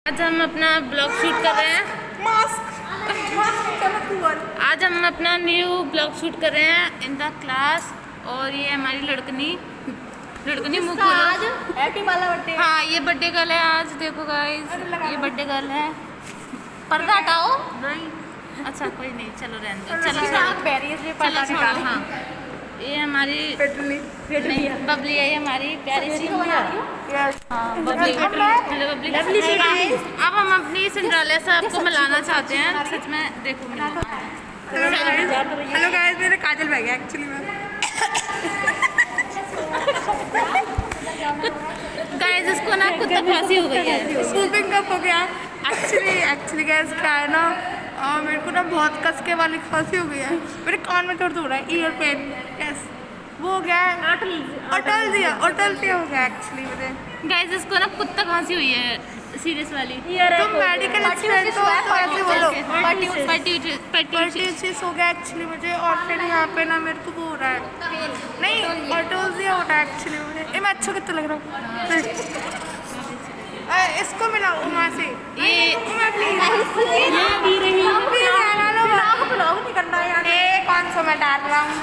आज हम अपना ब्लॉग शूट कर रहे हैं। आज हम अपना न्यू ब्लॉग शूट कर रहे हैं इन द क्लास। और ये हमारी लड़कनी मुँह खोलो। हाँ, ये बर्थडे गर्ल है आज। देखो गाइस, ये बर्थडे गर्ल है। पर्दा हटाओ। नहीं, अच्छा कोई नहीं, चलो रहने दो। चलो छोड़ो। हाँ, ये हमारी बबली है, ये हमारी प्यारी सी। हाँ, बबली। हेलो बबली। अब हम अपनी सिंड्रेला साहब को मिलाना चाहते हैं। सच में देखो, हेलो गाइस, मेरा काजल बह गया एक्चुअली में। गाइस, इसको ना कुत्ता फांसी हो गई है। स्कूपिंग कप हो गया एक्चुअली गाइस, क्या है ना, मेरे को ना बहुत कसके वाली खांसी हो गई है। मेरे कान में दर्द हो रहा है, ईयर पेन। यस, वो हो गया है अटल दिया हो गया एक्चुअली मुझे। गाइस, इसको ना कुत्ता फांसी हुई है, सीरियस वाली। तुम मेडिकल स्टूडेंट हो तो ऐसे बोलो। पट्टी हो गया एक्चुअली मुझे। और फिर यहाँ पे ना मेरे को वो हो रहा है, नहीं ऑटोजिया हो रहा है एक्चुअली मुझे। मैं अच्छा कितना लग रहा हूँ। इसको मिलाओ वहाँ से। ये कौन सा मैं डाल रहा हूँ।